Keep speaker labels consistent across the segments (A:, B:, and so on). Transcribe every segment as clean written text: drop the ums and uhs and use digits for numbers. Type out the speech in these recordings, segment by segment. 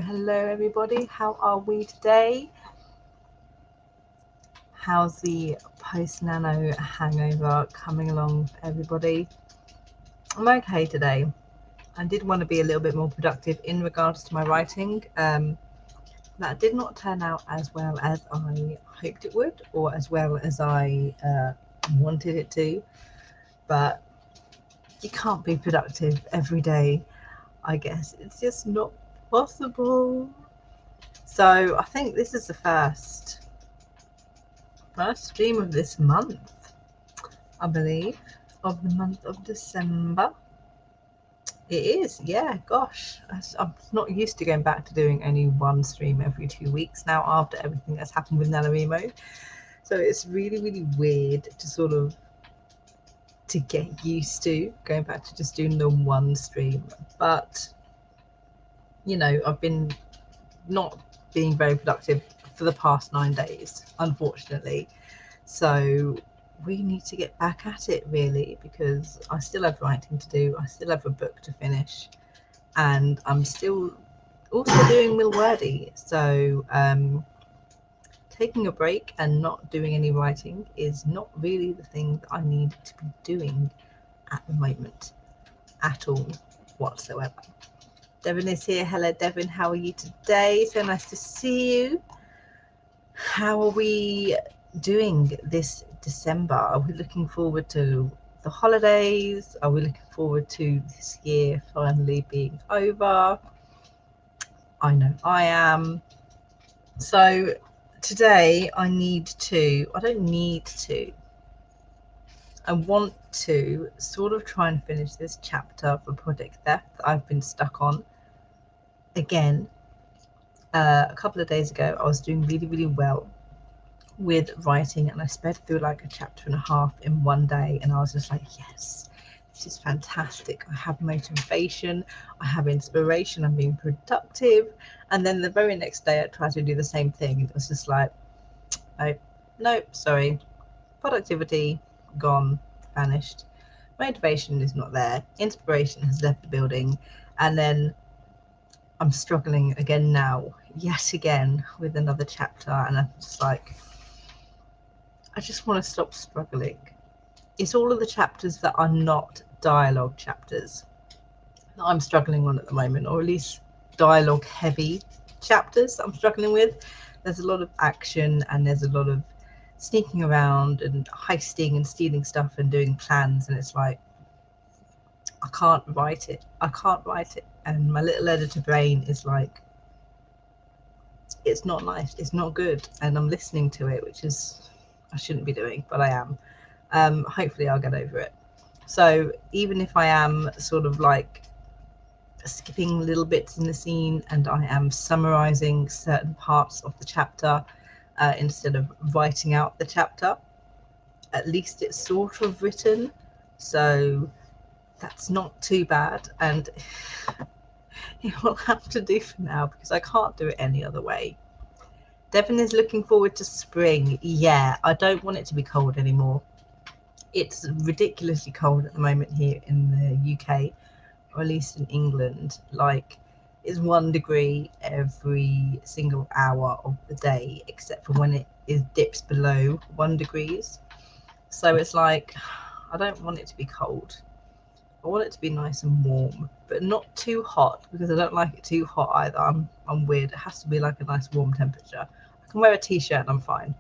A: Hello everybody, how are we today? How's the post-nano hangover coming along, everybody? I'm okay today. I did want to be a little bit more productive in regards to my writing. That did not turn out as well as I hoped it would, or as well as I wanted it to, but you can't be productive every day, I guess. It's just not possible. So I think this is the first stream of this month, I believe, of the month of December. It is, yeah, gosh. I'm not used to going back to doing only one stream every 2 weeks now after everything that's happened with NaNoWriMo. So it's really, really weird to get used to going back to just doing the one stream. But, you know, I've been not being very productive for the past 9 days, unfortunately. So we need to get back at it, really, because I still have writing to do. I still have a book to finish, and I'm still also doing Milwordy. So taking a break and not doing any writing is not really the thing that I need to be doing at the moment at all whatsoever. Devin is here. Hello, Devin. How are you today? So nice to see you. How are we doing this December? Are we looking forward to the holidays? Are we looking forward to this year finally being over? I know I am. So today I want to sort of try and finish this chapter for Project Theft that I've been stuck on. Again, a couple of days ago I was doing really, really well with writing, and I sped through like a chapter and a half in one day, and I was just like, yes, this is fantastic. I have motivation, I have inspiration, I'm being productive. And then the very next day I tried to do the same thing. It was just like, nope, sorry, productivity gone, vanished, motivation is not there, inspiration has left the building. And then I'm struggling again now, yet again, with another chapter, and I'm just like, I just want to stop struggling. It's all of the chapters that are not dialogue chapters that I'm struggling on at the moment, or at least dialogue heavy chapters that I'm struggling with. There's a lot of action, and there's a lot of sneaking around and heisting and stealing stuff and doing plans, and it's like, I can't write it. And my little editor brain is like, it's not nice, it's not good, and I'm listening to it, which is I shouldn't be doing, but I am. Hopefully I'll get over it. So even if I am sort of like skipping little bits in the scene, and I am summarizing certain parts of the chapter instead of writing out the chapter, at least it's sort of written, so that's not too bad, and it will have to do for now because I can't do it any other way. Devin is looking forward to spring. Yeah, I don't want it to be cold anymore. It's ridiculously cold at the moment here in the UK, or at least in England. Like, it's 1 degree every single hour of the day, except for when it dips below 1 degrees. So it's like, I don't want it to be cold. I want it to be nice and warm, but not too hot, because I don't like it too hot either. I'm weird. It has to be like a nice warm temperature. I can wear a t-shirt and I'm fine.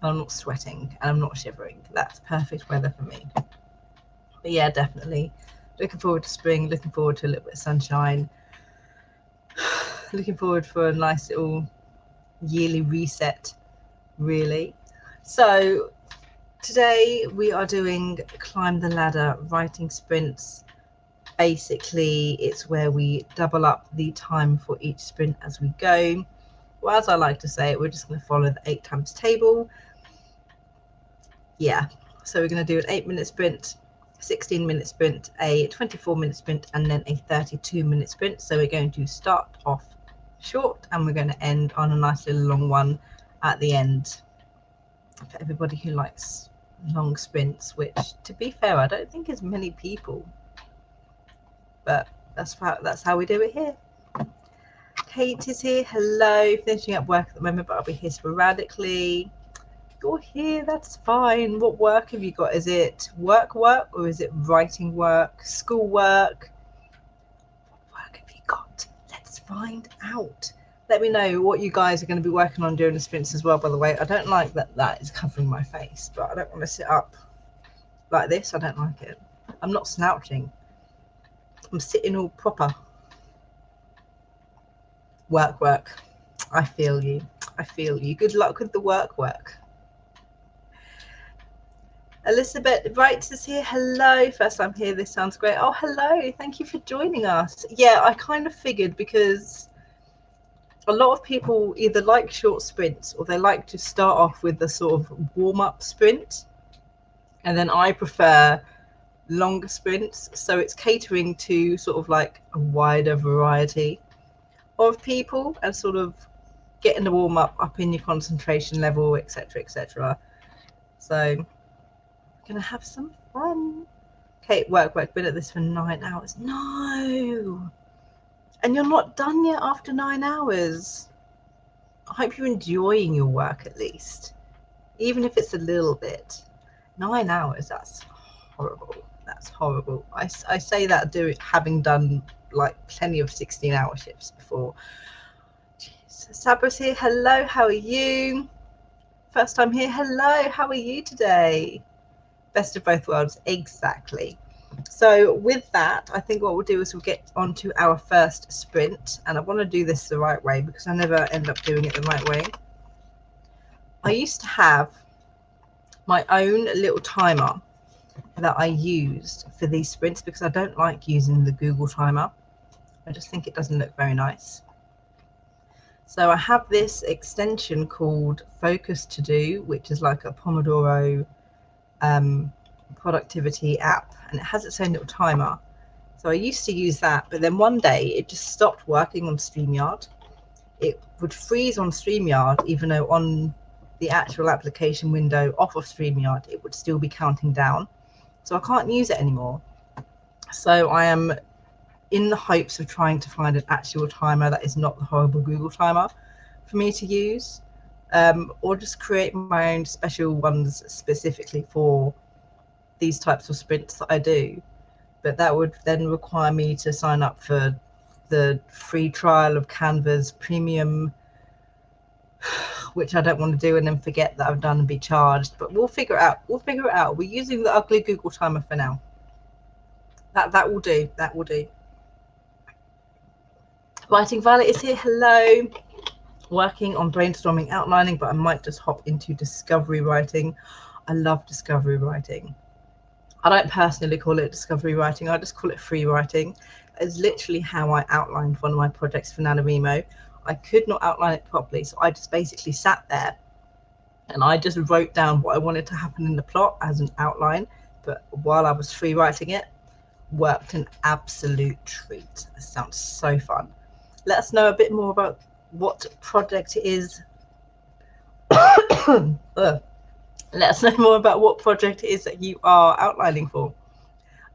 A: And I'm not sweating and I'm not shivering. That's perfect weather for me. But yeah, definitely looking forward to spring, looking forward to a little bit of sunshine, looking forward for a nice little yearly reset, really. So today we are doing Climb the Ladder writing sprints. Basically, it's where we double up the time for each sprint as we go. Well, as I like to say it, we're just going to follow the 8 times table. Yeah, so we're going to do an 8-minute sprint, 16-minute sprint, a 24-minute sprint, and then a 32-minute sprint. So we're going to start off short and we're going to end on a nice little long one at the end for everybody who likes long sprints, which, to be fair, I don't think is many people, but that's how we do it here. Kate is here. Hello. Finishing up work at the moment, but I'll be here sporadically. You're here, that's fine. What work have you got? Is it work or is it writing work, school work? What work have you got? Let's find out. Let me know what you guys are going to be working on during the sprints as well, by the way. I don't like that is covering my face, but I don't want to sit up like this. I don't like it. I'm not slouching. I'm sitting all proper. Work. I feel you. Good luck with the work. Elizabeth Wright is here. Hello. First time here. This sounds great. Oh, hello. Thank you for joining us. Yeah, I kind of figured, because a lot of people either like short sprints or they like to start off with the sort of warm-up sprint. And then I prefer longer sprints. So it's catering to sort of like a wider variety of people and sort of getting the warm-up up in your concentration level, etc. So gonna have some fun. Kate, work, been at this for 9 hours. No, and you're not done yet after 9 hours. I hope you're enjoying your work, at least, even if it's a little bit. 9 hours, that's horrible. I say that having done like plenty of 16-hour shifts before. Jeez. Sabra's here. Hello, how are you? First time here. Hello, how are you today? Best of both worlds, exactly. So with that, I think what we'll do is we'll get onto our first sprint, and I want to do this the right way because I never end up doing it the right way. I used to have my own little timer that I used for these sprints because I don't like using the Google timer. I just think it doesn't look very nice. So I have this extension called Focus To Do, which is like a Pomodoro productivity app, and it has its own little timer. So I used to use that, but then one day it just stopped working on StreamYard. It would freeze on StreamYard, even though on the actual application window off of StreamYard it would still be counting down. So I can't use it anymore. So I am in the hopes of trying to find an actual timer that is not the horrible Google timer for me to use, or just create my own special ones specifically for these types of sprints that I do. But that would then require me to sign up for the free trial of Canva's premium, which I don't want to do, and then forget that I've done and be charged. But we'll figure it out. We're using the ugly Google timer for now. That will do. Writing Violet is here. Hello. Working on brainstorming, outlining, but I might just hop into discovery writing. I love discovery writing. I don't personally call it discovery writing. I just call it free writing. It's literally how I outlined one of my projects for NaNoWriMo. I could not outline it properly, so I just basically sat there and I just wrote down what I wanted to happen in the plot as an outline. But while I was free writing it, worked an absolute treat. It sounds so fun. Let us know a bit more about what project it is. Let us know more about what project it is that you are outlining for.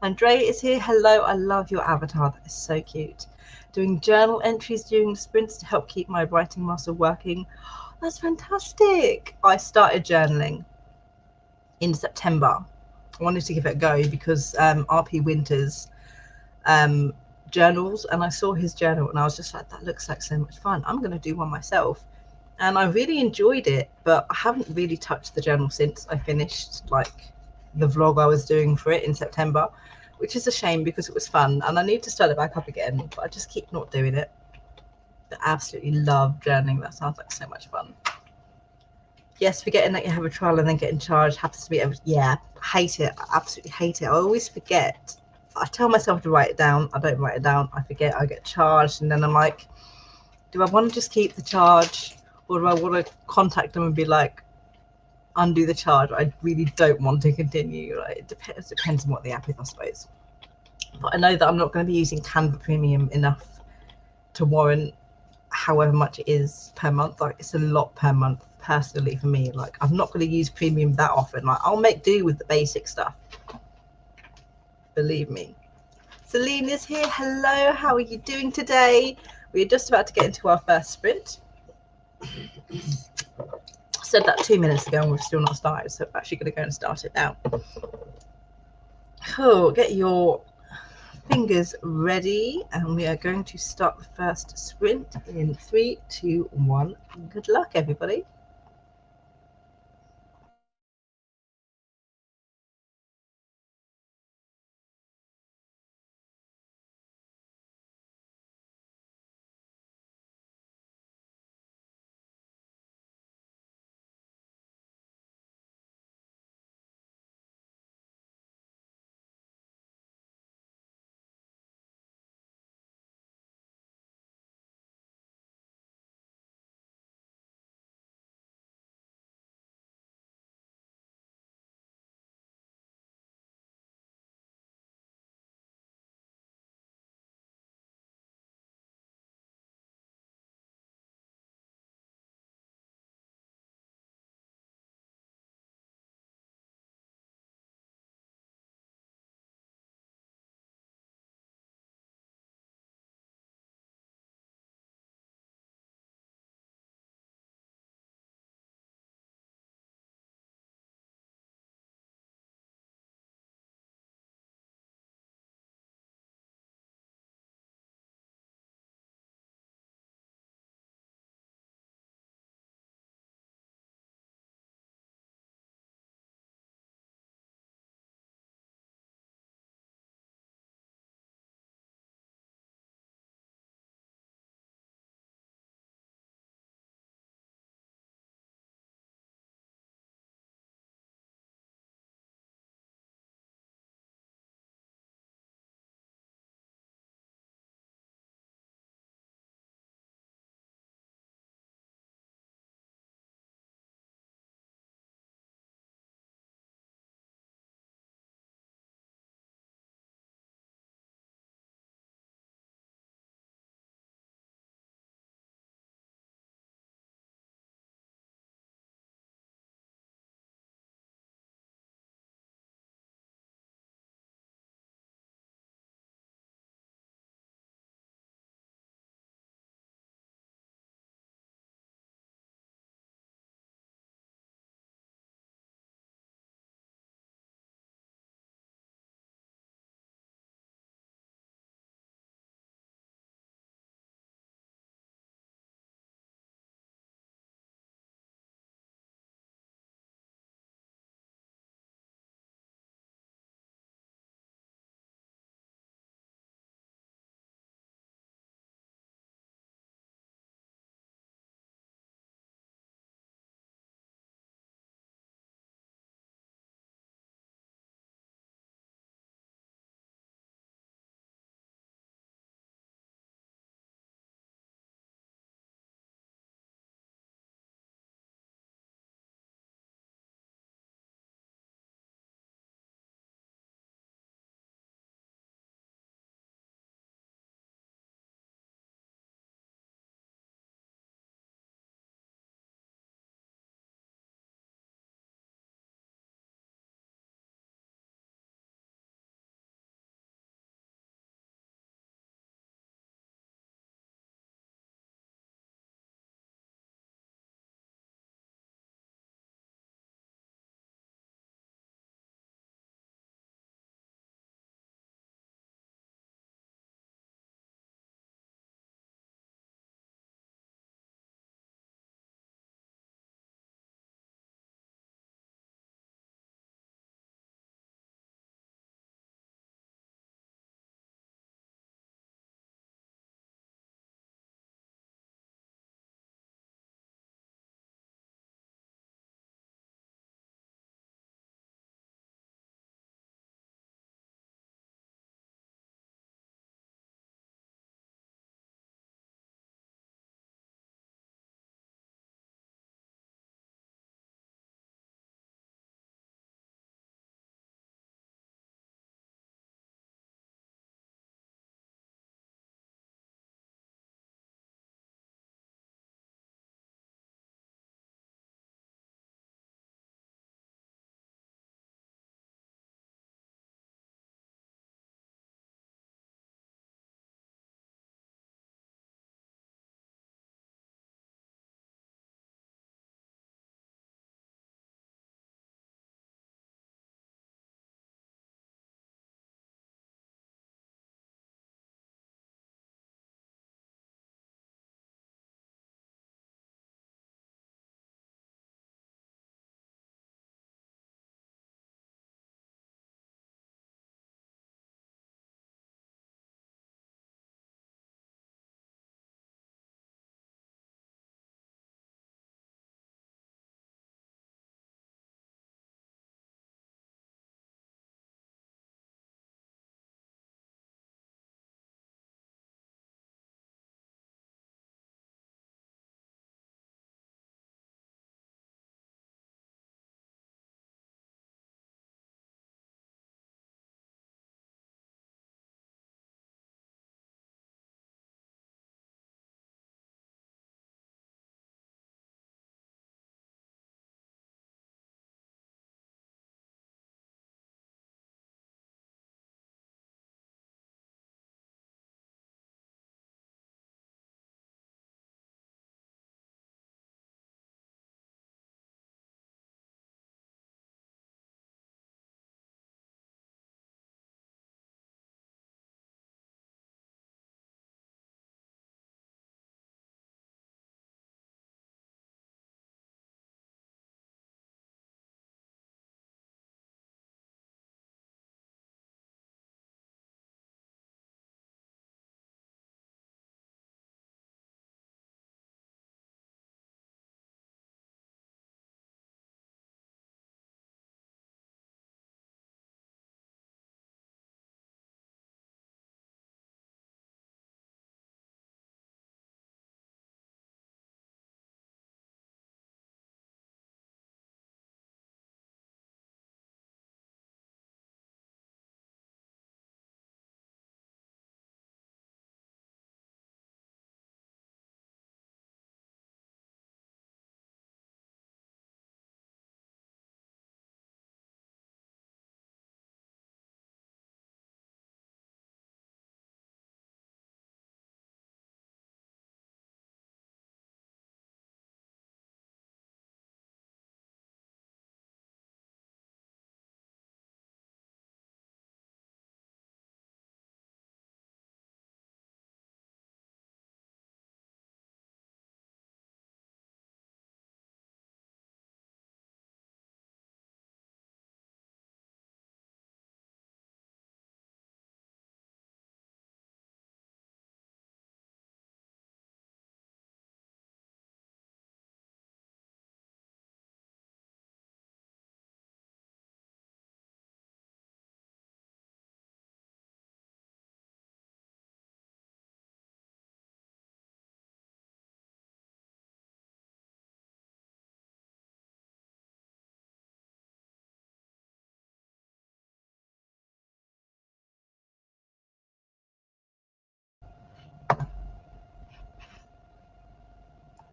A: Andrea is here. Hello, I love your avatar. That is so cute. Doing journal entries during the sprints to help keep my writing muscle working. That's fantastic. I started journaling in September. I wanted to give it a go because RP Winters journals, and I saw his journal and I was just like, that looks like so much fun. I'm going to do one myself. And I really enjoyed it, but I haven't really touched the journal since I finished like the vlog I was doing for it in September, which is a shame because it was fun and I need to start it back up again, but I just keep not doing it. I absolutely love journaling. That sounds like so much fun. Yes, forgetting that you have a trial and then getting charged happens to be, yeah, I hate it. I absolutely hate it. I always forget. I tell myself to write it down. I don't write it down. I forget. I get charged, and then I'm like, do I want to just keep the charge, or do I want to contact them and be like, undo the charge. I really don't want to continue. Like, it depends on what the app is, I suppose. But I know that I'm not going to be using Canva Premium enough to warrant however much it is per month. Like, it's a lot per month personally for me. Like, I'm not going to use premium that often. Like, I'll make do with the basic stuff, believe me. Celine is here. Hello, how are you doing today? We're just about to get into our first sprint. I said that 2 minutes ago and we've still not started, so I'm actually going to go and start it now. Cool, get your fingers ready, and we are going to start the first sprint in 3, 2, 1. Good luck, everybody.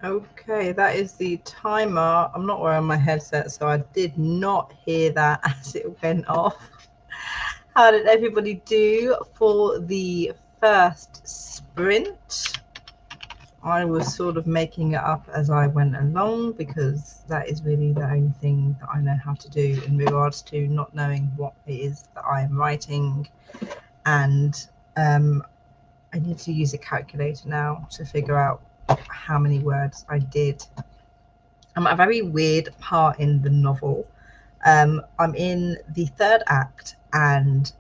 A: Okay, that is the timer. I'm not wearing my headset, so I did not hear that as it went off. How did everybody do for the first sprint? I was sort of making it up as I went along because that is really the only thing that I know how to do in regards to not knowing what it is that I am writing. And I need to use a calculator now to figure out how many words I did. I'm at a very weird part in the novel. I'm in the third act, and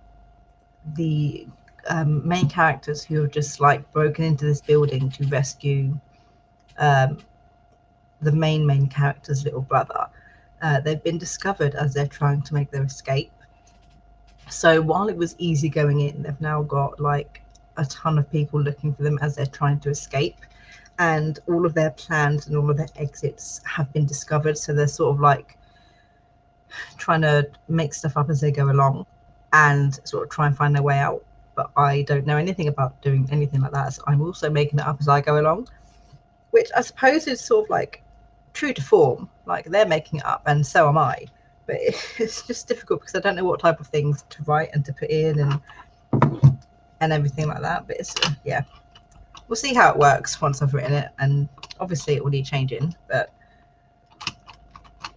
A: the main characters who have just like broken into this building to rescue the main character's little brother, they've been discovered as they're trying to make their escape. So while it was easy going in, they've now got like a ton of people looking for them as they're trying to escape, and all of their plans and all of their exits have been discovered. So they're sort of like trying to make stuff up as they go along and sort of try and find their way out. But I don't know anything about doing anything like that, so I'm also making it up as I go along, which I suppose is sort of like true to form. Like, they're making it up and so am I, but it's just difficult because I don't know what type of things to write and to put in and everything like that. But it's, yeah, we'll see how it works once I've written it, and obviously it will need changing, but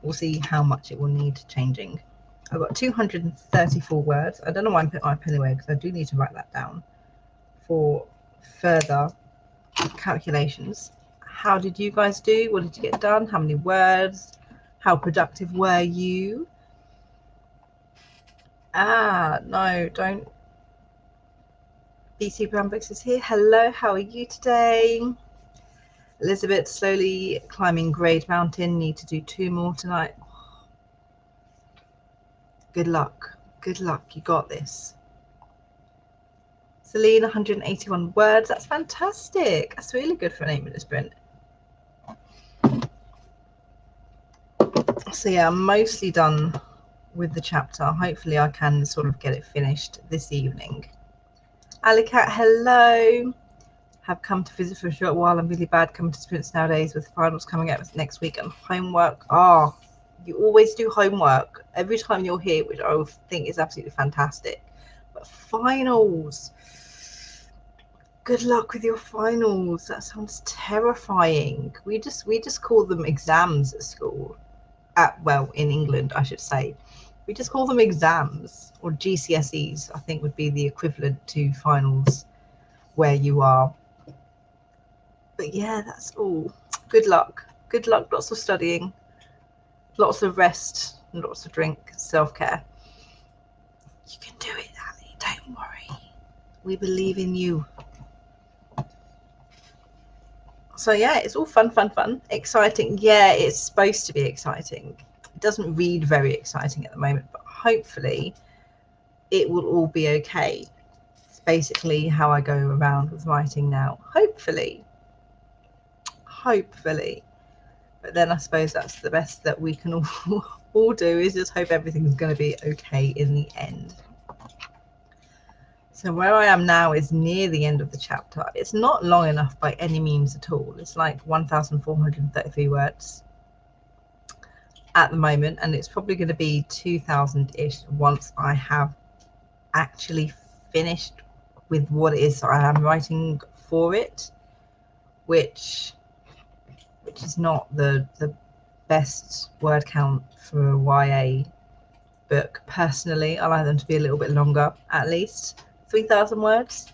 A: we'll see how much it will need changing. I've got 234 words. I don't know why I'm putting my pen away because I do need to write that down for further calculations. How did you guys do? What did you get done? How many words? How productive were you? No, don't. BT Brown Books is here. Hello, how are you today? Elizabeth, slowly climbing Grade Mountain. Need to do 2 more tonight. Good luck. Good luck. You got this. Celine, 181 words. That's fantastic. That's really good for an 8-minute sprint. So yeah, I'm mostly done with the chapter. Hopefully I can sort of get it finished this evening. Alicat, hello. Have come to visit for a short while. I'm really bad coming to sprints nowadays with finals coming up next week and homework. You always do homework every time you're here, which I think is absolutely fantastic. But finals, good luck with your finals. That sounds terrifying. We just call them exams at school. Well, in England, I should say. We just call them exams, or GCSEs, I think would be the equivalent to finals where you are. But yeah, that's all. Good luck. Good luck. Lots of studying, lots of rest, and lots of drink, self-care. You can do it, Ali. Don't worry. We believe in you. So yeah, it's all fun, exciting. Yeah, it's supposed to be exciting. It doesn't read very exciting at the moment, but hopefully it will all be okay. It's basically how I go around with writing now. Hopefully. But then I suppose that's the best that we can all do, is just hope everything's going to be okay in the end. So where I am now is near the end of the chapter. It's not long enough by any means at all. It's like 1,433 words at the moment, and it's probably going to be 2,000-ish once I have actually finished with what it is that I am writing for it, which is not the best word count for a YA book. Personally, I like them to be a little bit longer, at least 3,000 words.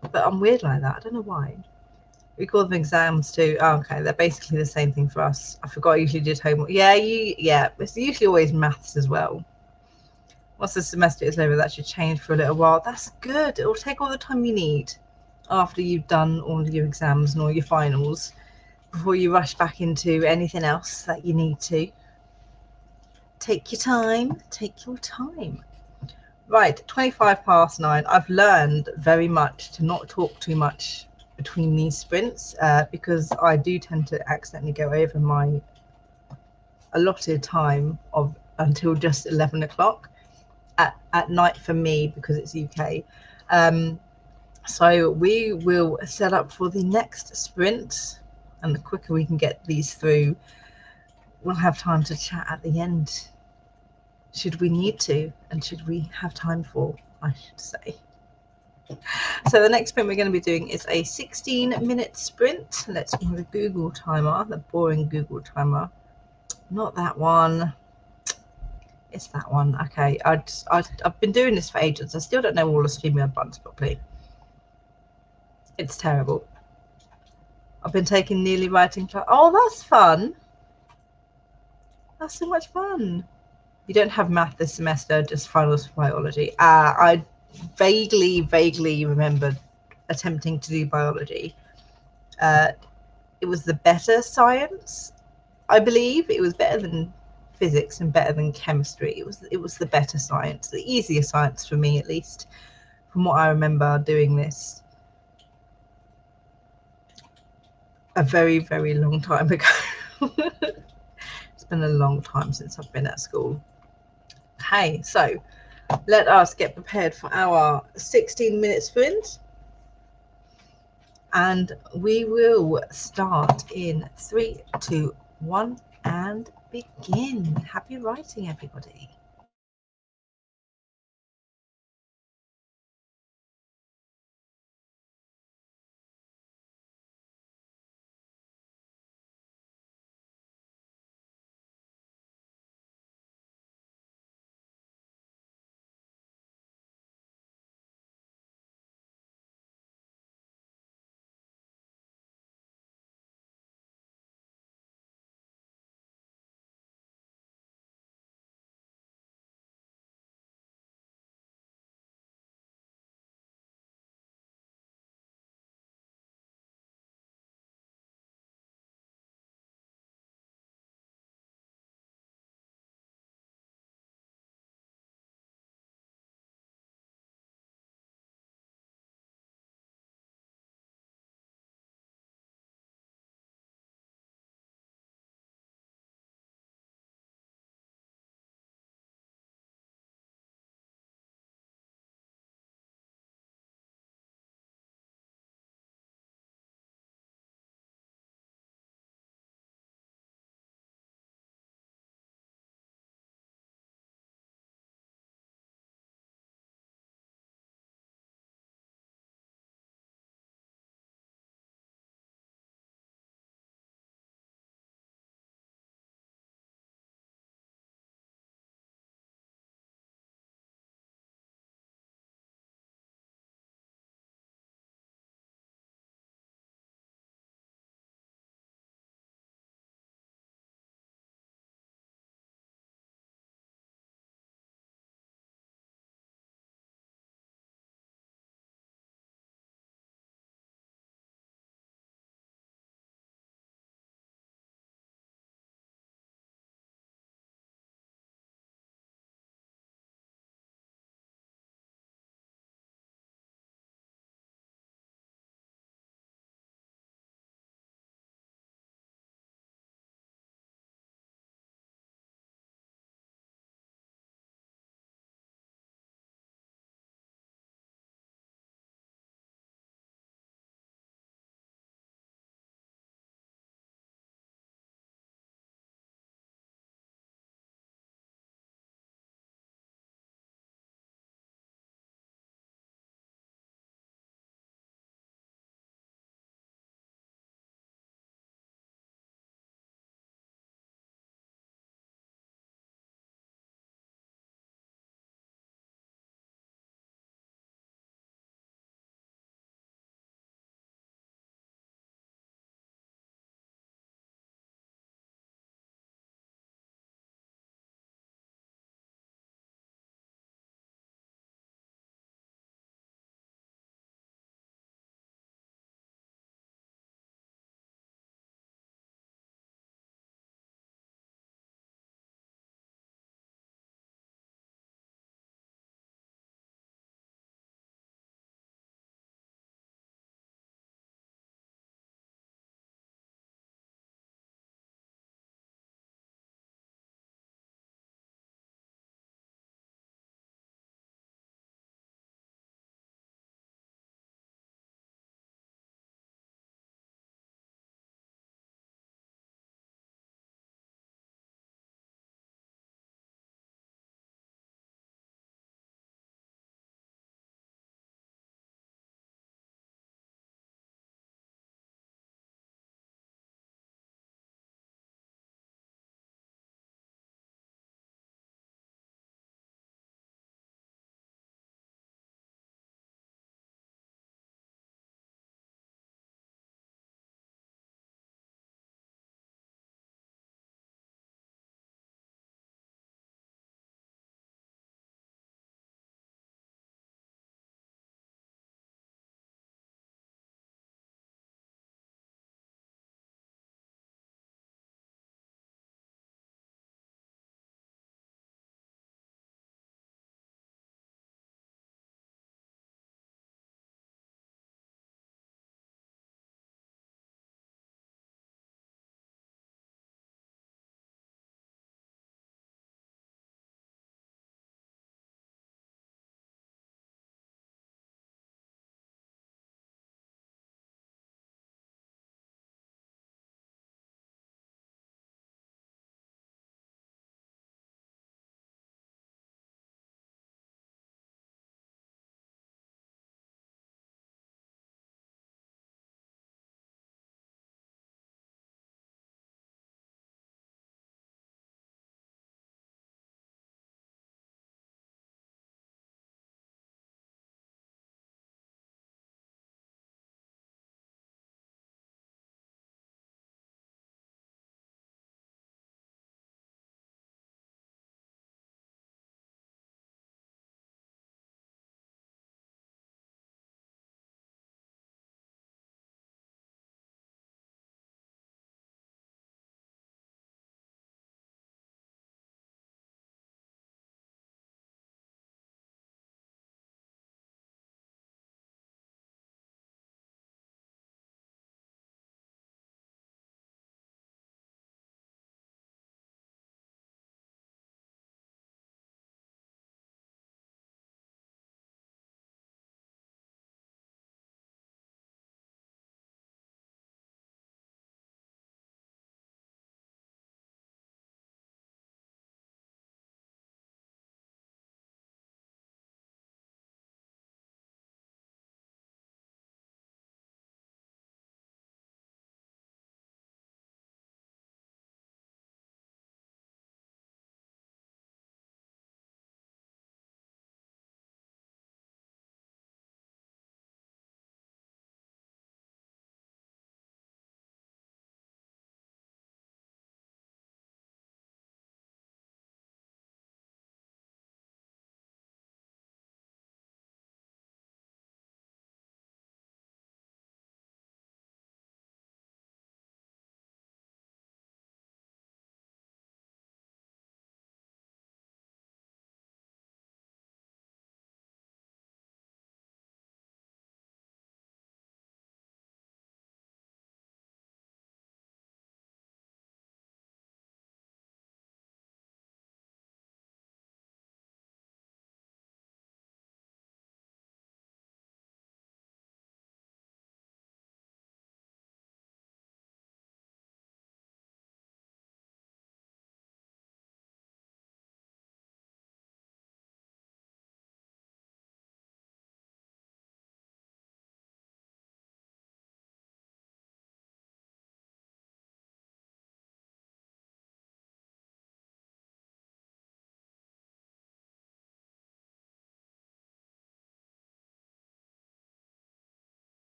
A: But I'm weird like that. I don't know why. We call them exams too. Oh, okay, they're basically the same thing for us. I forgot I usually did homework. Yeah, it's usually always maths as well. Once the semester is over, that should change for a little while. That's good. It'll take all the time you need after you've done all of your exams and all your finals before you rush back into anything else that you need to. Take your time. Take your time. Right, 9:25. I've learned very much to not talk too much between these sprints because I do tend to accidentally go over my allotted time of until just 11 o'clock at night for me, because it's UK. So we will set up for the next sprint. And the quicker we can get these through, we'll have time to chat at the end. Should we need to, and should we have time for, I should say. So the next sprint we're going to be doing is a 16-minute sprint. Let's go the Google timer, the boring Google timer. Not that one. It's that one. Okay, I've been doing this for ages. I still don't know all the StreamYard buttons properly. It's terrible. I've been taking nearly writing class. Oh, that's fun. That's so much fun. You don't have math this semester, just finals for biology. I vaguely remembered attempting to do biology. It was the better science, I believe. It was better than physics and better than chemistry. It was the better science, the easier science for me, at least, from what I remember doing this a very, very long time ago. It's been a long time since I've been at school. Okay, so let us get prepared for our 16-minute sprint. And we will start in 3, 2, 1, and begin. Happy writing, everybody.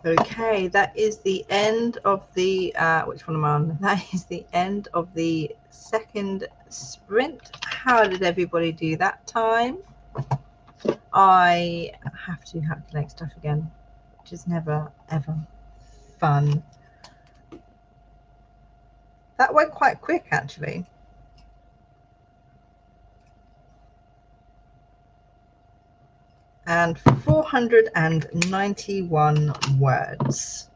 A: Okay, that is the end of the, which one am I on? That is the end of the second sprint. How did everybody do that time? I have to calculate stuff again, which is never, ever fun. That went quite quick, actually. And 491 words.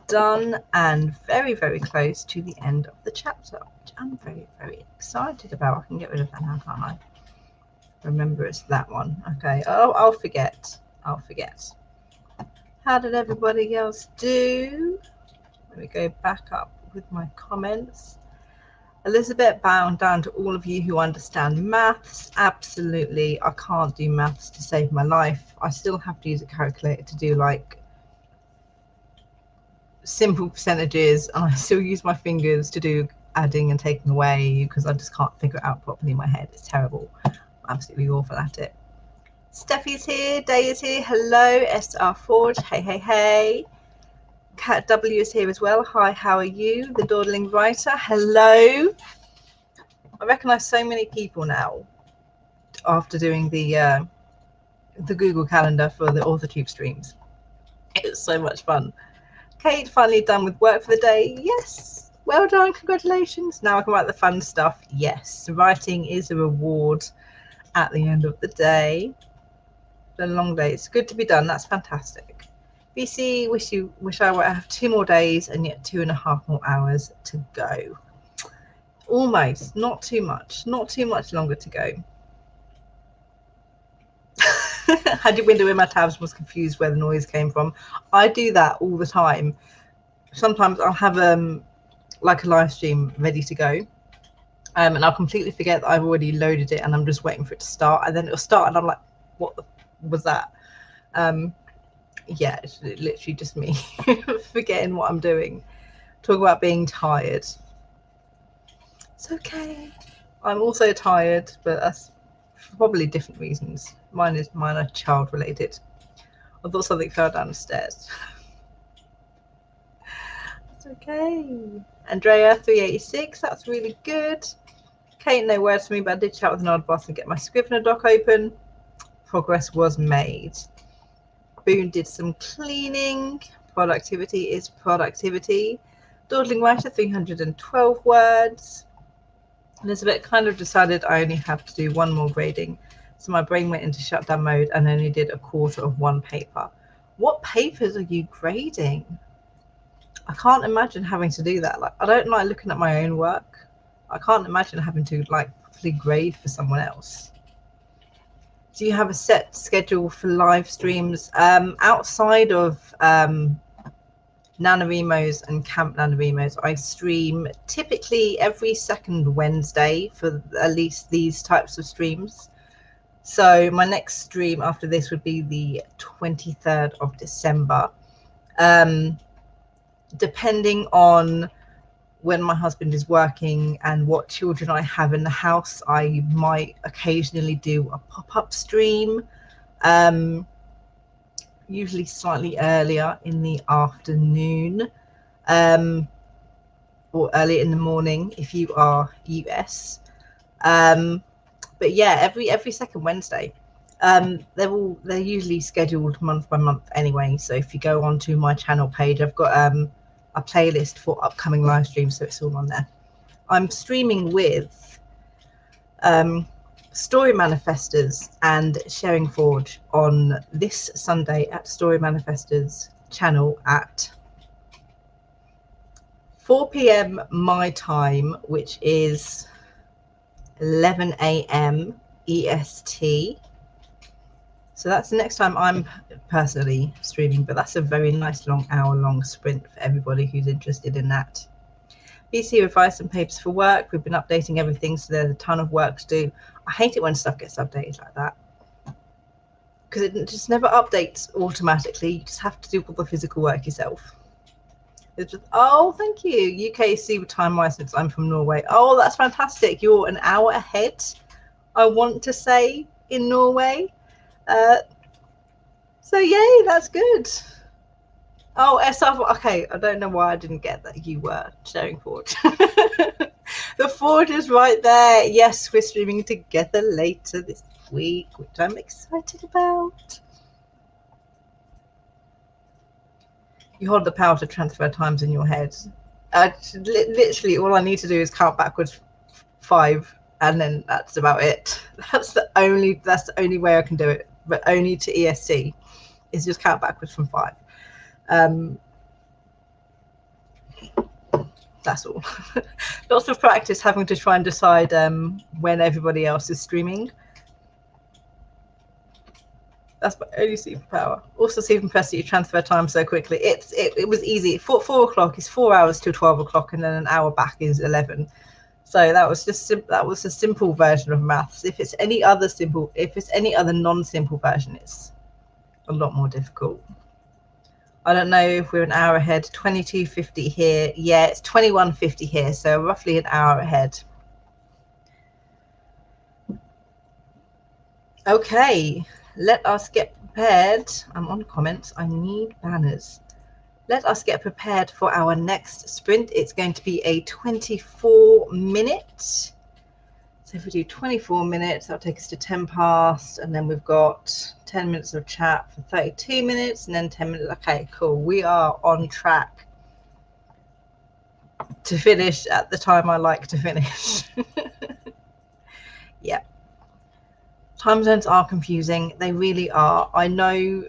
A: Done and very, very close to the end of the chapter, which I'm very, very excited about. I can get rid of that now, can't I? Remember, it's that one. Okay. Oh, I'll forget. I'll forget. How did everybody else do? Let me go back up with my comments. Elizabeth, bound down to all of you who understand maths. Absolutely, I can't do maths to save my life. I still have to use a calculator to do like simple percentages, and I still use my fingers to do adding and taking away because I just can't figure it out properly in my head. It's terrible. I'm absolutely awful at it. Steffi's here, Day is here, hello, SR Forge, hey, hey, hey. Cat W is here as well, hi, how are you? The Dawdling Writer, hello. I recognise so many people now after doing the Google Calendar for the AuthorTube streams. It's so much fun. Kate, finally done with work for the day, yes. Well done, congratulations. Now I can write the fun stuff, yes. Writing is a reward at the end of the day. A long day. It's good to be done. That's fantastic. BC, wish I would have 2 more days and yet 2.5 more hours to go. Almost, not too much longer to go. Had your window in my tabs, was confused where the noise came from. I do that all the time. Sometimes I'll have like a live stream ready to go, and I'll completely forget that I've already loaded it and I'm just waiting for it to start, and then it'll start and I'm like, what was that? Yeah, it's literally just me forgetting what I'm doing. Talk about being tired. It's okay. I'm also tired, but that's for probably different reasons. Mine are child related. I thought something fell down the stairs. It's okay. Andrea 386, that's really good. Kate, no words for me, but I did chat with an odd boss and get my Scrivener doc open. Progress was made. Boone did some cleaning. Productivity is productivity. Dawdling Writer 312 words. Elizabeth kind of decided I only have to do 1 more grading, so my brain went into shutdown mode and only did 1/4 of 1 paper. What papers are you grading? I can't imagine having to do that. Like, I don't like looking at my own work. I can't imagine having to like properly grade for someone else. Do you have a set schedule for live streams? Outside of NaNoWriMo's and Camp NaNoWriMo's, I stream typically every second Wednesday for at least these types of streams. So my next stream after this would be the 23rd of December. Depending on when my husband is working and what children I have in the house, I might occasionally do a pop-up stream, usually slightly earlier in the afternoon, or early in the morning if you are US. But yeah, every second Wednesday. They're usually scheduled month by month anyway, so if you go onto my channel page, I've got a playlist for upcoming live streams, so it's all on there. I'm streaming with Story Manifestors and Sharing Forge on this Sunday at Story Manifestors channel at 4 p.m. my time, which is 11 a.m. EST. So that's the next time I'm personally streaming, but that's a very nice long hour-long sprint for everybody who's interested in that. BC advice and papers for work. We've been updating everything, so there's a ton of work to do. I hate it when stuff gets updated like that because it just never updates automatically. You just have to do all the physical work yourself. It's just, oh, thank you. UKC time wise, since I'm from Norway. Oh, that's fantastic. You're an hour ahead, I want to say, in Norway. So yay, that's good. Oh, SR, okay, I don't know why I didn't get that you were sharing Forge. The Forge is right there. Yes, we're streaming together later this week, which I'm excited about. You hold the power to transfer times in your head. Literally, all I need to do is count backwards 5, and then that's about it. That's the only way I can do it, but only to EST. Is just count backwards from 5. That's all. Lots of practice having to try and decide when everybody else is streaming. That's my only superpower. Also, Stephen Press, you transfer time so quickly. It was easy. 4 o'clock is 4 hours till 12 o'clock, and then an hour back is 11. So that was a simple version of maths. If it's any other non-simple version, it's a lot more difficult. I don't know if we're an hour ahead. 22:50 here. Yeah, it's 21:50 here, so roughly an hour ahead. Okay, let us get prepared. I'm on comments. I need banners. Let us get prepared for our next sprint. It's going to be a 24-minute. So if we do 24 minutes, that'll take us to 10 past, and then we've got 10 minutes of chat for 32 minutes, and then 10 minutes. Okay, cool. We are on track to finish at the time I like to finish. Yeah. Time zones are confusing. They really are. I know.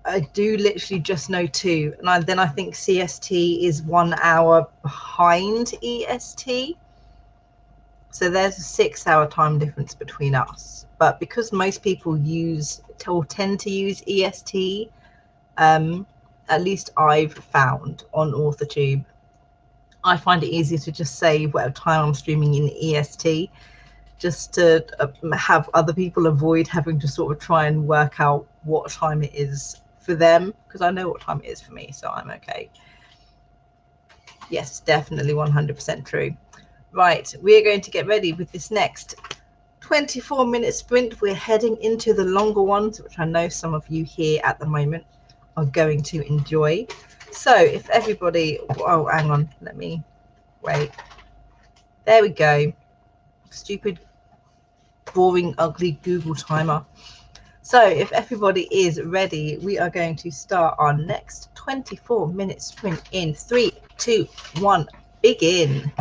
A: I do literally just know 2, and then I think CST is 1 hour behind EST. So there's a 6-hour time difference between us. But because most people tend to use EST, at least I've found on AuthorTube, I find it easier to just say whatever time I'm streaming in EST, just to have other people avoid having to sort of try and work out what time it is for them, because I know what time it is for me, so I'm okay. Yes, definitely 100% true. Right, we're going to get ready with this next 24-minute sprint. We're heading into the longer ones, which I know some of you here at the moment are going to enjoy. So if everybody, oh, hang on, let me wait. There we go. Stupid, boring, ugly Google timer. So if everybody is ready, we are going to start our next 24-minute sprint in 3, 2, 1, begin.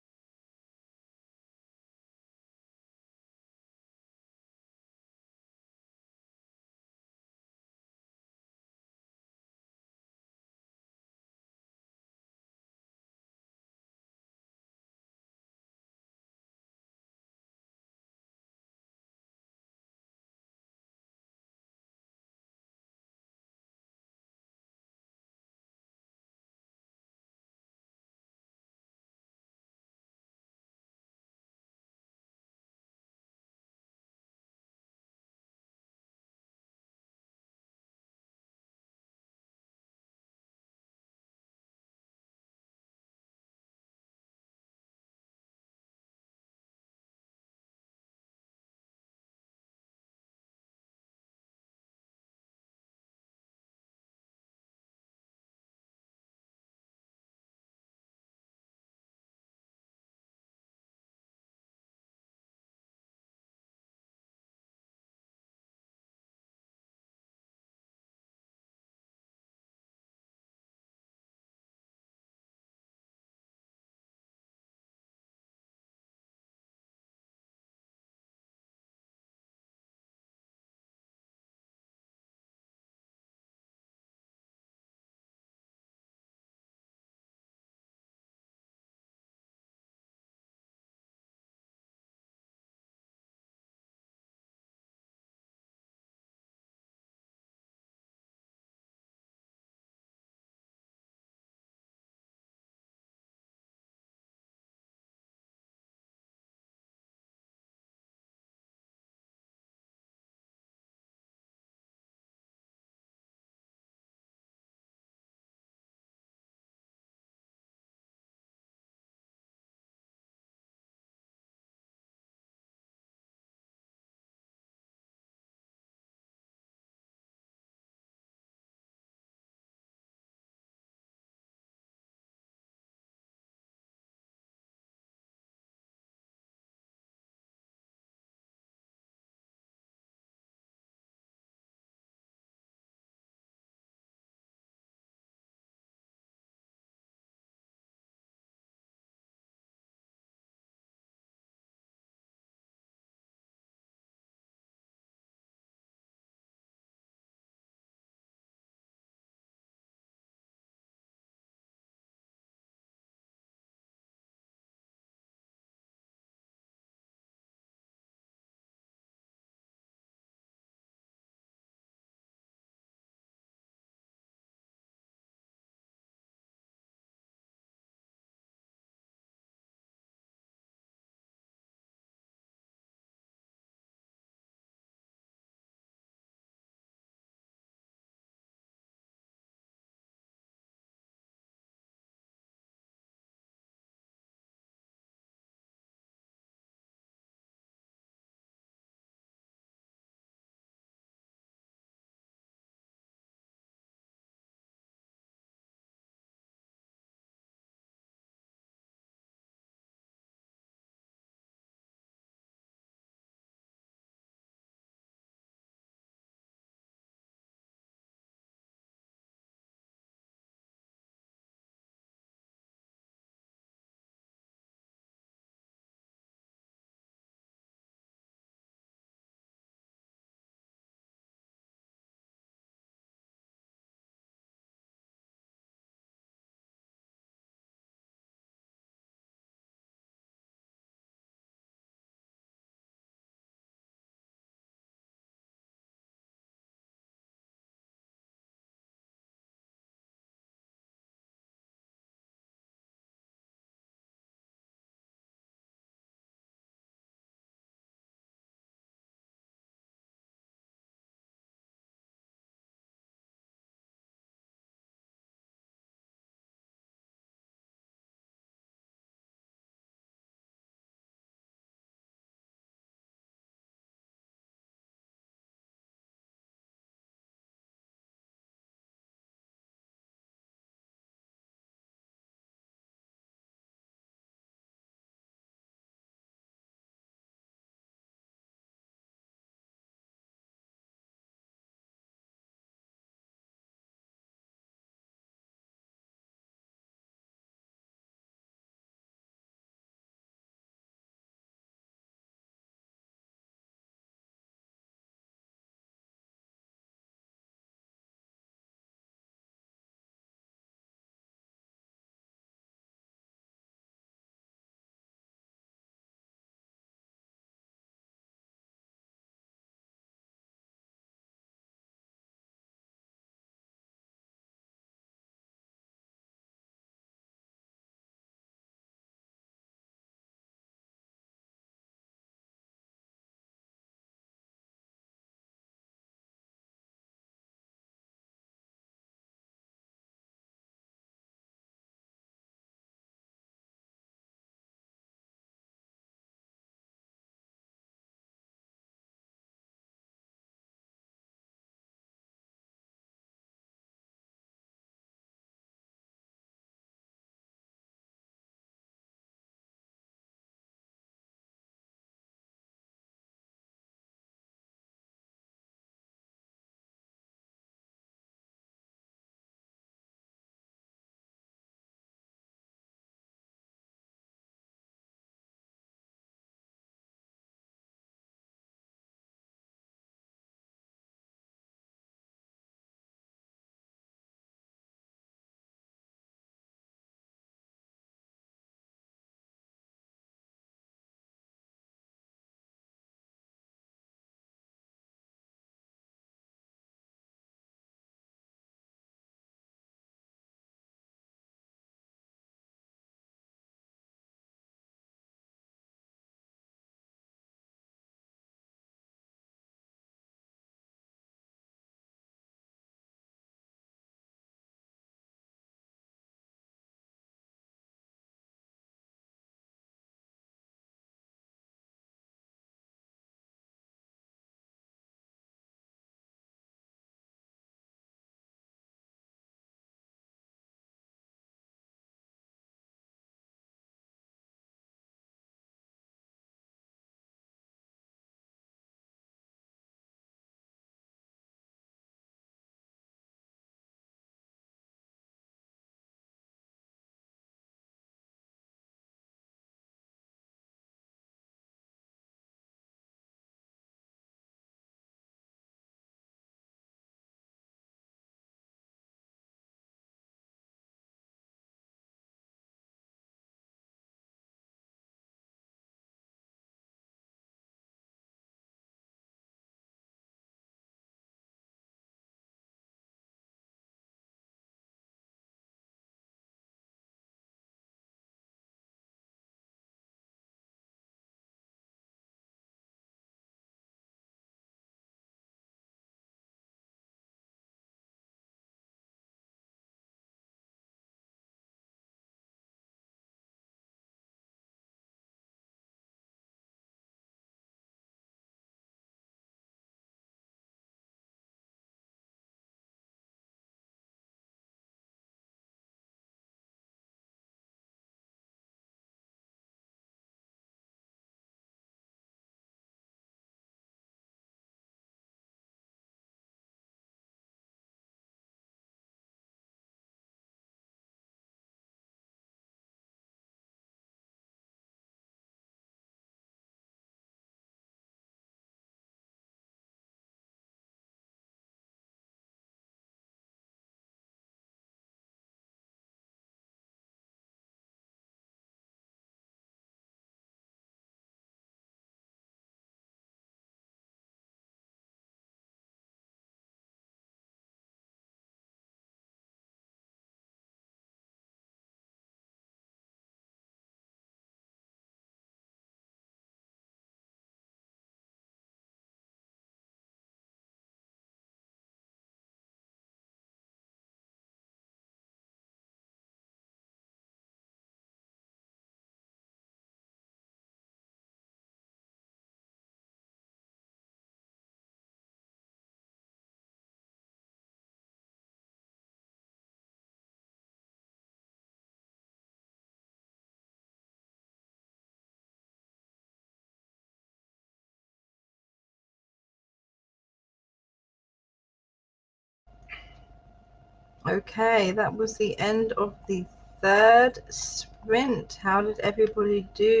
A: Okay, that was the end of the third sprint. How did everybody do?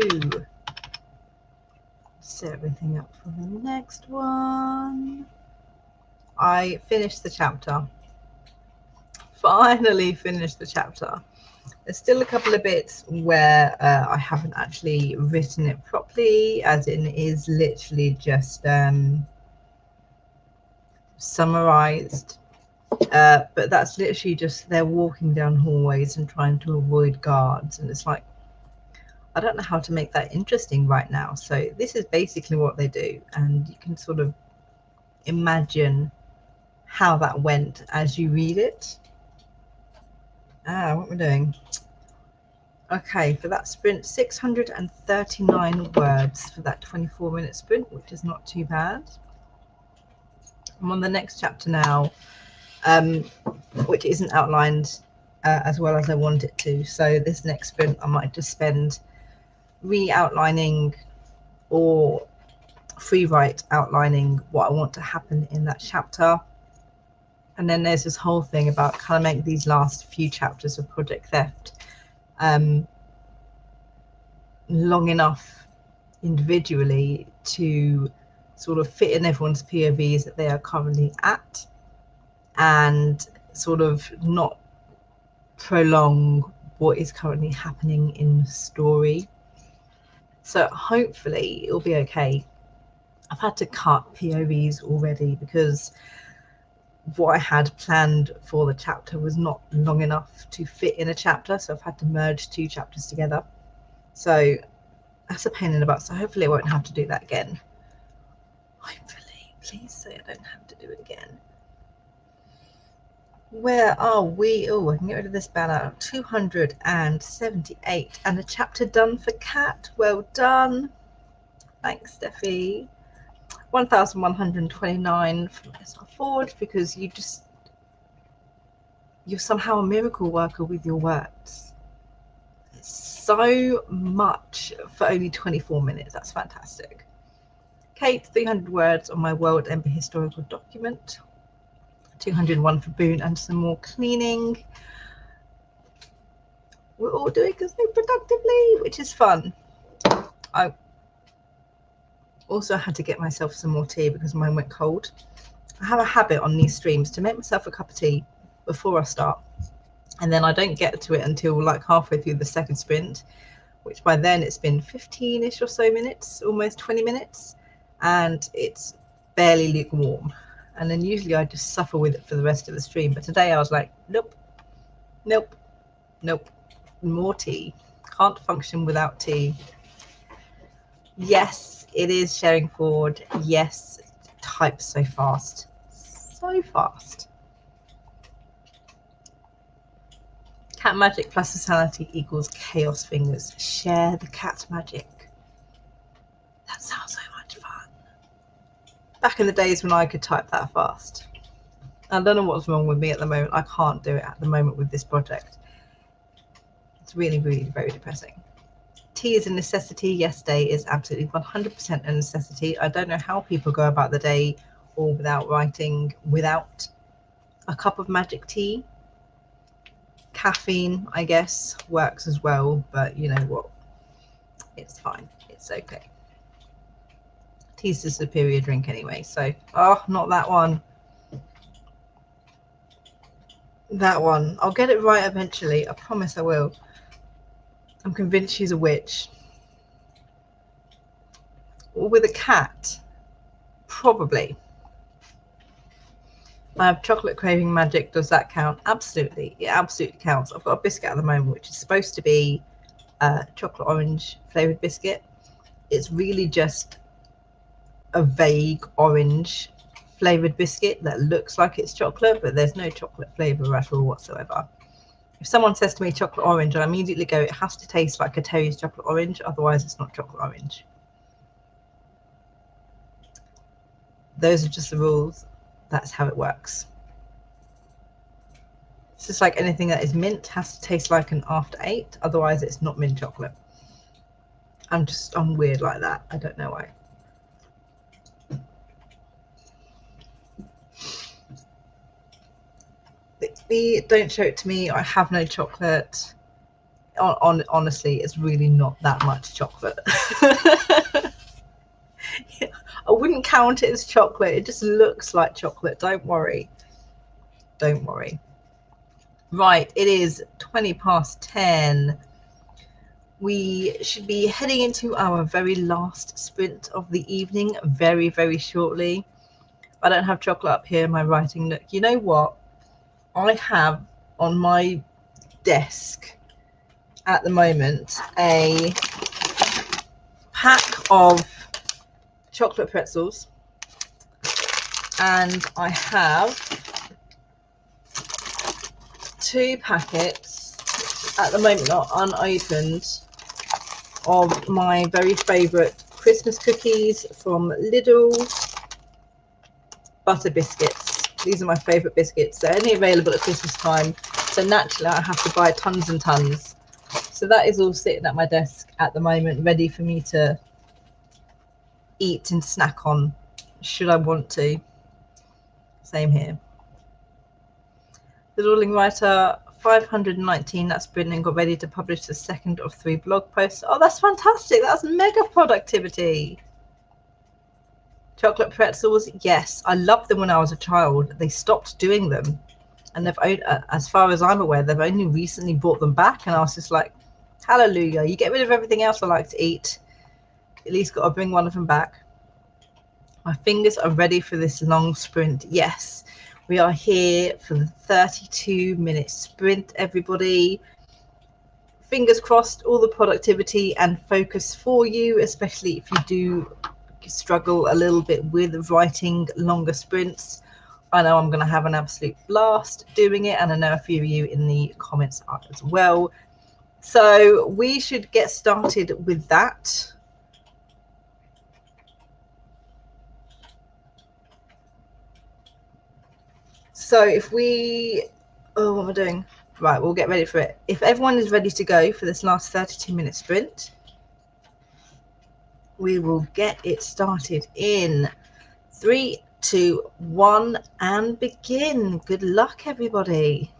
A: Set everything up for the next one. I finished the chapter. Finally finished the chapter. There's still a couple of bits where I haven't actually written it properly, as in is literally just summarized. But that's literally just they're walking down hallways and trying to avoid guards, and it's like, I don't know how to make that interesting right now. So this is basically what they do, and you can sort of imagine how that went as you read it. What we're doing. Okay, for that sprint, 639 words for that 24-minute sprint, which is not too bad. I'm on the next chapter now, which isn't outlined as well as I want it to. So this next sprint, I might just spend re-outlining or free write outlining what I want to happen in that chapter. And then there's this whole thing about kind of make these last few chapters of Project Theft long enough individually to sort of fit in everyone's POVs that they are currently at, and sort of not prolong what is currently happening in the story. So hopefully it'll be okay. I've had to cut POVs already because what I had planned for the chapter was not long enough to fit in a chapter, so I've had to merge two chapters together. So that's a pain in the butt, so hopefully I won't have to do that again. Hopefully, please say I don't have to do it again. Where are we? Oh, I can get rid of this banner. 278, and a chapter done for Cat. Well done. Thanks, Steffi. 1129 from SR Forge, because you're somehow a miracle worker with your words. So much for only 24 minutes. That's fantastic. Kate, 300 words on my World Ember historical document. 201 for Boone and some more cleaning. We're all doing this thing productively, which is fun. I also had to get myself some more tea because mine went cold. I have a habit on these streams to make myself a cup of tea before I start, and then I don't get to it until like halfway through the second sprint, which by then it's been 15-ish or so minutes, almost 20 minutes, and it's barely lukewarm. And then usually I just suffer with it for the rest of the stream, but today I was like, nope, nope, nope, more tea. Can't function without tea. Yes, it is sharing forward. Yes, type so fast. So fast. Cat magic plus insanity equals chaos fingers. Share the cat magic. That sounds so much fun. Back in the days when I could type that fast. I don't know what's wrong with me at the moment. I can't do it at the moment with this project. It's really, really very depressing. Tea is a necessity. Yes, day is absolutely 100% a necessity. I don't know how people go about the day or without writing without a cup of magic tea. Caffeine, I guess, works as well, but you know what? It's fine. It's okay. Tea's the superior drink anyway, so... Oh, not that one. That one. I'll get it right eventually. I promise I will. I'm convinced she's a witch. Or with a cat. Probably. I have chocolate craving magic. Does that count? Absolutely. It absolutely counts. I've got a biscuit at the moment, which is supposed to be a chocolate orange flavoured biscuit. It's really just a vague orange flavoured biscuit that looks like it's chocolate, but there's no chocolate flavour at all whatsoever. If someone says to me chocolate orange, I immediately go, it has to taste like a Terry's chocolate orange, otherwise it's not chocolate orange. Those are just the rules. That's how it works. It's just like anything that is mint has to taste like an after 8, otherwise it's not mint chocolate. I'm weird like that. I don't know why. Don't show it to me. I have no chocolate. Honestly, it's really not that much chocolate. I wouldn't count it as chocolate. It just looks like chocolate. Don't worry. Don't worry. Right, it is 20 past 10. We should be heading into our very last sprint of the evening very, very shortly. I don't have chocolate up here in my writing nook. You know what? I have on my desk at the moment a pack of chocolate pretzels, and I have 2 packets at the moment are unopened of my very favorite Christmas cookies from Lidl, butter biscuits. These are my favorite biscuits. They're only available at Christmas time, so naturally I have to buy tons and tons. So that is all sitting at my desk at the moment, ready for me to eat and snack on should I want to. Same here. The Ruling Writer 519, that's Britain, got ready to publish the second of 3 blog posts. Oh, that's fantastic. That's mega productivity. Chocolate pretzels, yes, I loved them when I was a child. They stopped doing them, and they've, as far as I'm aware, they've only recently brought them back, and I was just like, hallelujah. You get rid of everything else I like to eat, at least got to bring one of them back. My fingers are ready for this long sprint. Yes, we are here for the 32-minute sprint, everybody. Fingers crossed, all the productivity and focus for you, especially if you do struggle a little bit with writing longer sprints. I know I'm going to have an absolute blast doing it, and I know a few of you in the comments are as well. So we should get started with that. So if we, oh, what am I doing? Right, we'll get ready for it. If everyone is ready to go for this last 32-minute sprint, we will get it started in 3, 2, 1, and begin. Good luck, everybody.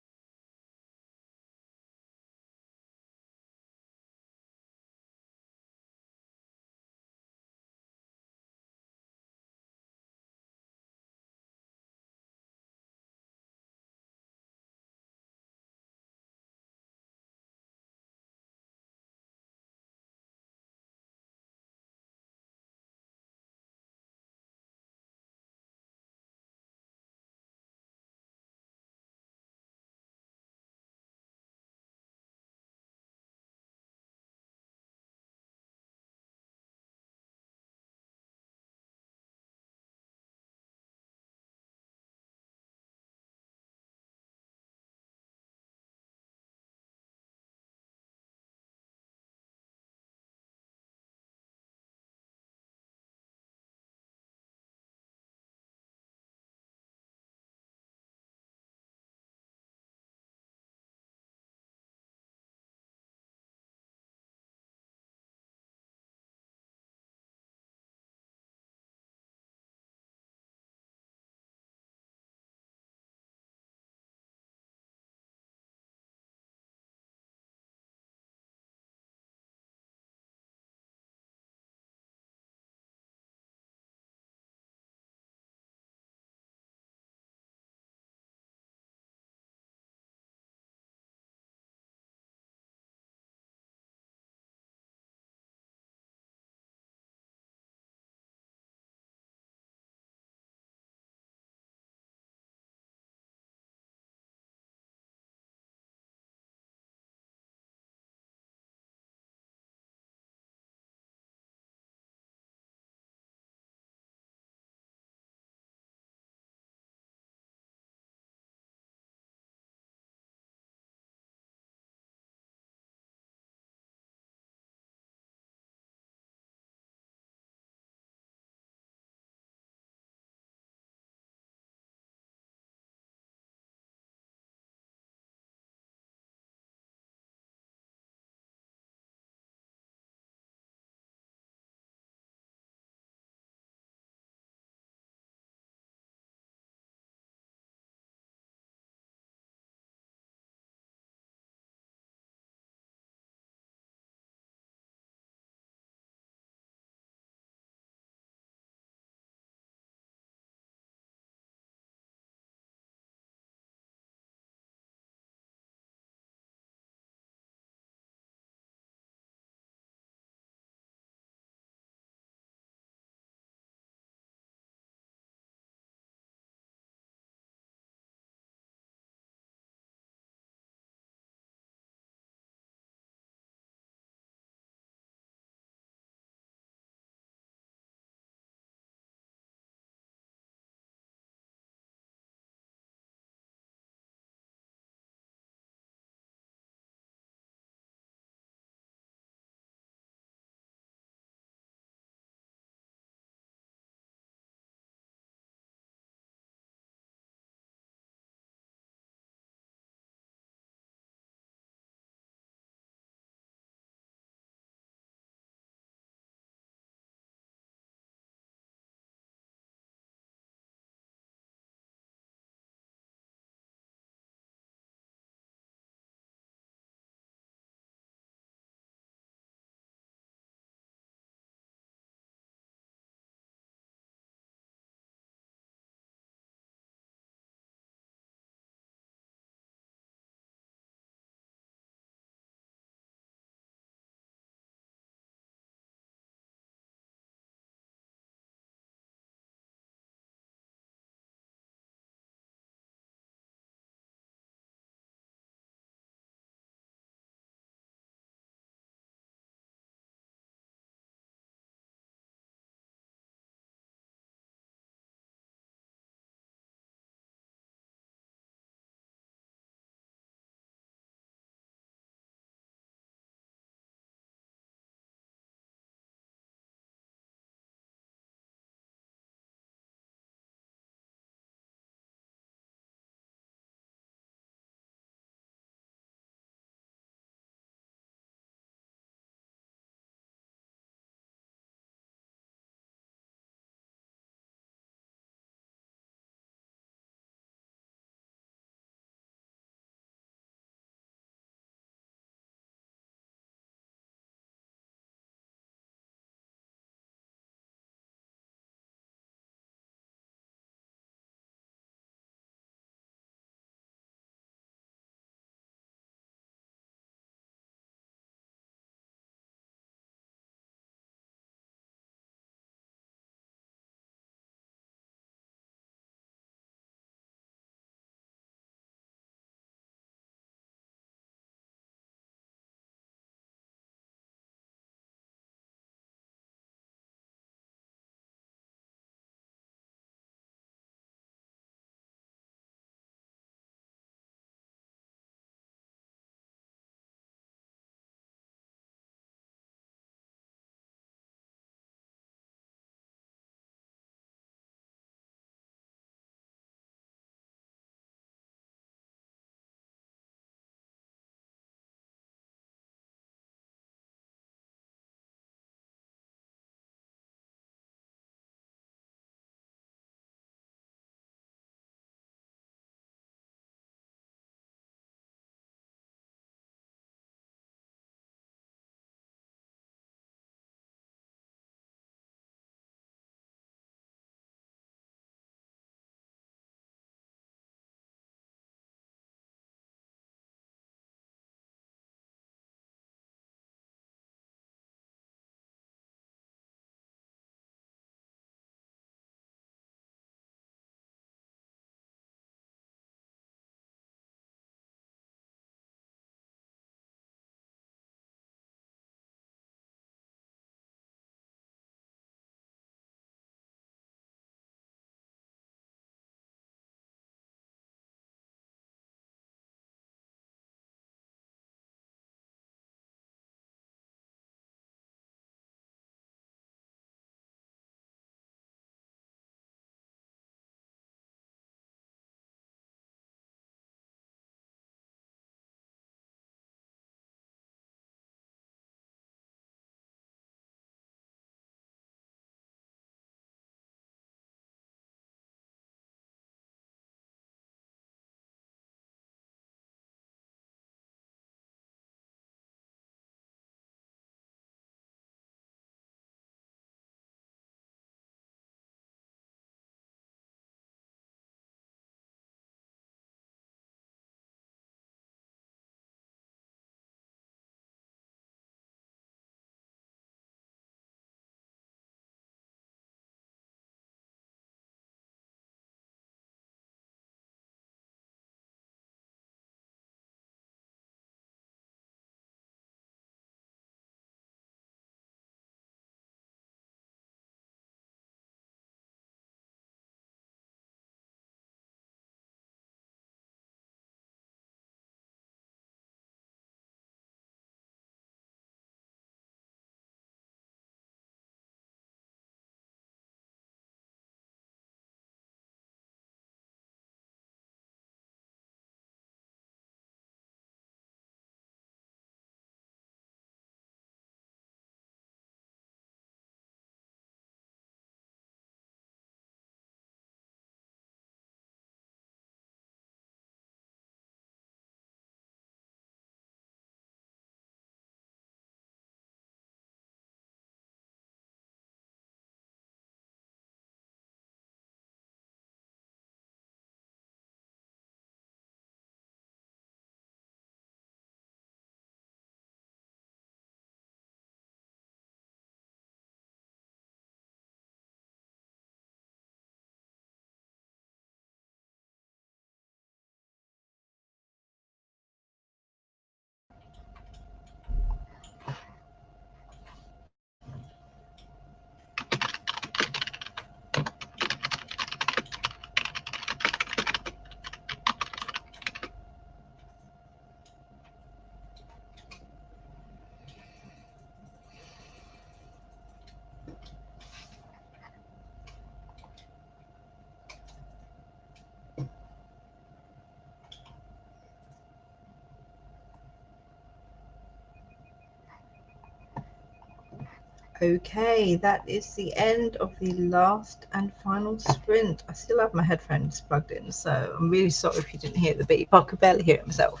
A: Okay, that is the end of the last and final sprint. I still have my headphones plugged in, so I'm really sorry if you didn't hear the beep. I could barely hear it myself.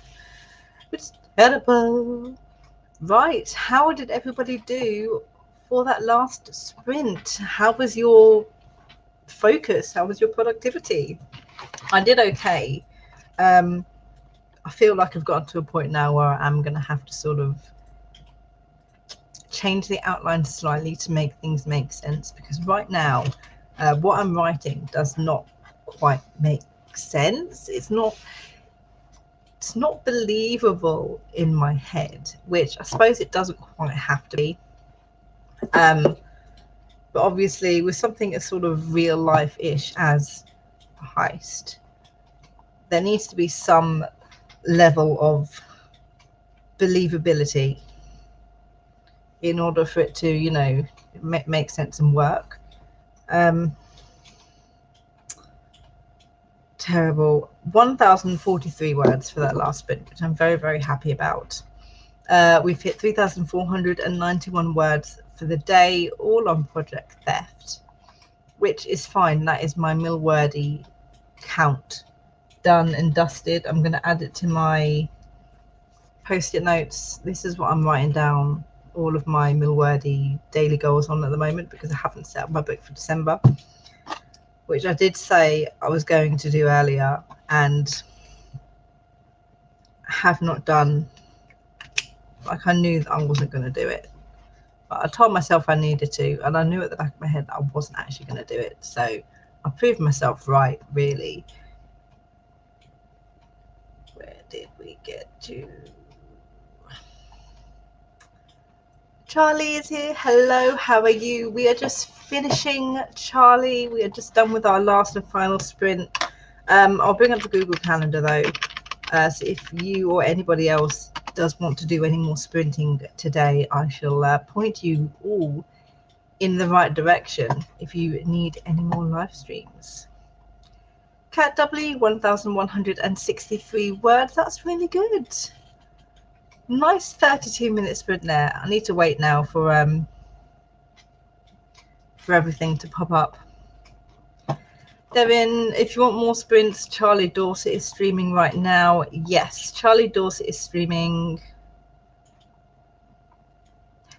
A: It's terrible. Right, how did everybody do for that last sprint? How was your focus? How was your productivity? I did okay. I feel like I've gotten to a point now where I'm going to have to sort of change the outline slightly to make things make sense, because right now what I'm writing does not quite make sense. It's not believable in my head, which I suppose it doesn't quite have to be. But obviously with something as sort of real life-ish as a heist, there needs to be some level of believability in order for it to, you know, make sense and work. Terrible. 1,043 words for that last sprint, which I'm very, very happy about. We've hit 3,491 words for the day, all on Project Theft, which is fine. That is my Milwordy count done and dusted. I'm going to add it to my post-it notes. This is what I'm writing down all of my Milwordy daily goals on at the moment, because I haven't set up my book for December, which I did say I was going to do earlier and have not done. Like, I knew that I wasn't going to do it, but I told myself I needed to, and I knew at the back of my head that I wasn't actually going to do it. So I proved myself right, really. Where did we get to? Charlie is here. Hello, how are you? We are just finishing, Charlie. We are just done with our last and final sprint. I'll bring up the Google Calendar though, so if you or anybody else does want to do any more sprinting today, I shall point you all in the right direction if you need any more live streams. Cat W, 1,163 words. That's really good. Nice 32-minute sprint there. I need to wait now for everything to pop up. Devin, if you want more sprints, Charlie Dorset is streaming right now. Yes, Charlie Dorset is streaming.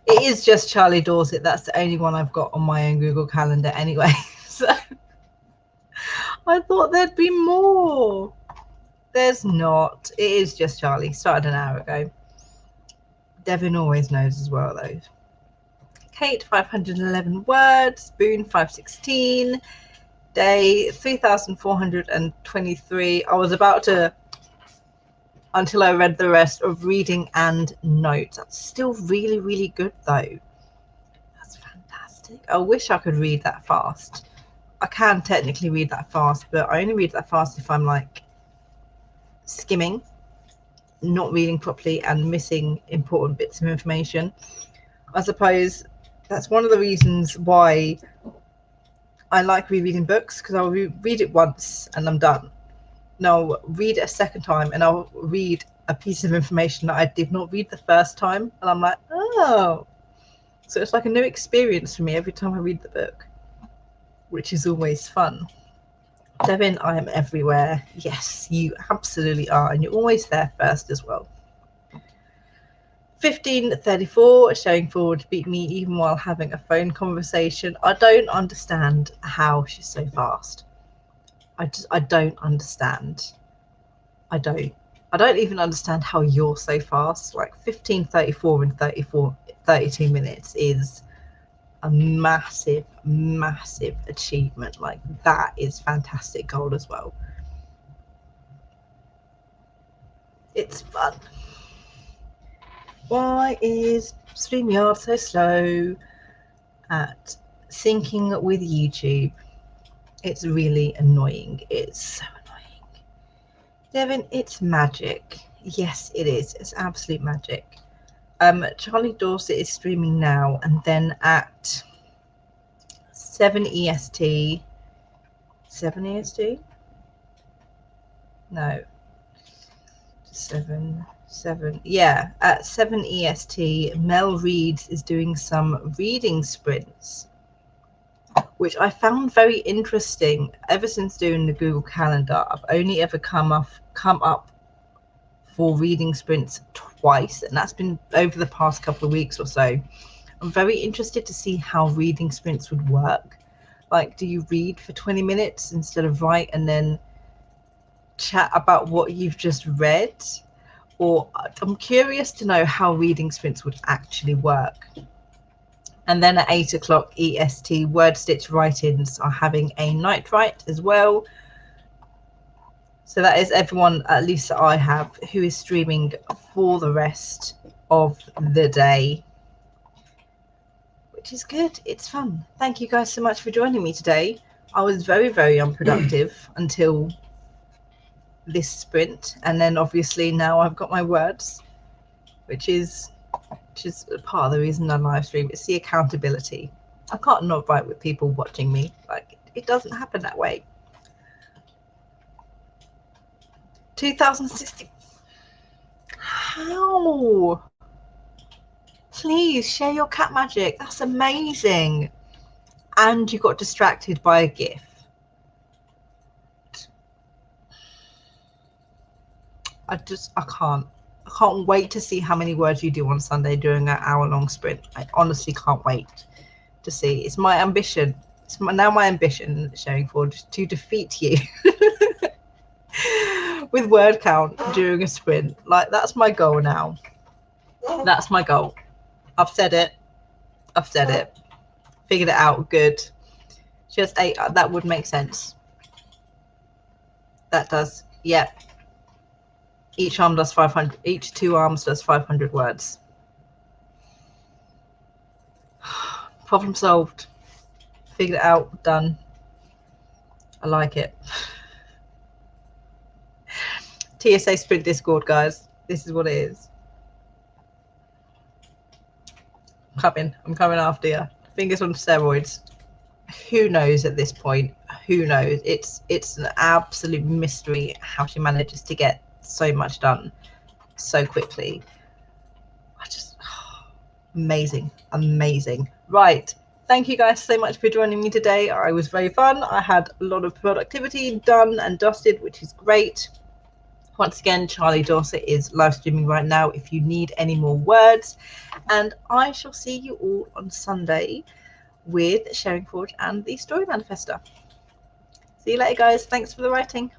A: It is just Charlie Dorset. That's the only one I've got on my own Google Calendar anyway. So I thought there'd be more. There's not. It is just Charlie. Started an hour ago. Devin always knows as well, though. Kate, 511 words. Boone, 516. Day, 3,423. I was about to, until I read the rest of reading and notes. That's still really, really good, though. That's fantastic. I wish I could read that fast. I can technically read that fast, but I only read that fast if I'm like skimming, not reading properly and missing important bits of information. I suppose that's one of the reasons why I like rereading books, because I'll read it once and I'm done. And I'll read it a second time and I'll read a piece of information that I did not read the first time, and I'm like, oh. So it's like a new experience for me every time I read the book, which is always fun. Devin, I am everywhere. Yes, you absolutely are, and you're always there first as well. 1534, showing forward beat me even while having a phone conversation. I don't understand how she's so fast. I don't understand. I don't even understand how you're so fast. Like 1534 in 32 minutes is a massive, massive achievement. Like, that is fantastic goal as well. It's fun. Why is StreamYard so slow at syncing with YouTube? It's really annoying. It's so annoying. Devin, it's magic. Yes, it is. It's absolute magic. Charlie Dorset is streaming now, and then at 7 EST. 7 EST? No. 7 7, yeah, at 7 EST, Mel Reeds is doing some reading sprints, which I found very interesting. Ever since doing the Google Calendar, I've only ever come up for reading sprints twice, and that's been over the past couple of weeks or so. I'm very interested to see how reading sprints would work. Like, do you read for 20 minutes instead of write and then chat about what you've just read? Or I'm curious to know how reading sprints would actually work. And then at 8 o'clock EST, Word Stitch write-ins are having a night write as well. So that is everyone, at least that I have, who is streaming for the rest of the day, which is good. It's fun. Thank you guys so much for joining me today. I was very, very unproductive until this sprint, and then obviously now I've got my words, which is part of the reason I live stream. It's the accountability. I can't not write with people watching me. Like, it doesn't happen that way. 2060. How? Please share your cat magic. That's amazing. And you got distracted by a GIF. I can't wait to see how many words you do on Sunday during an hour-long sprint. I honestly can't wait to see. It's my ambition. It's now my ambition, Sharing Forge, to defeat you with word count during a sprint. Like, that's my goal now. That's my goal. I've said it. Figured it out. Good. Just 8. That would make sense. That does. Yeah. Each arm does 500. Each 2 arms does 500 words. Problem solved. Figured it out. Done. I like it. TSA Sprint Discord, guys. This is what it is. I'm coming after you. Fingers on steroids. Who knows at this point? Who knows? It's an absolute mystery how she manages to get so much done so quickly. Amazing. Right. Thank you guys so much for joining me today. It was very fun. I had a lot of productivity done and dusted, which is great. Once again, Charlie Dorset is live streaming right now if you need any more words. And I shall see you all on Sunday with Sharing Forge and the Story Manifesto. See you later, guys. Thanks for the writing.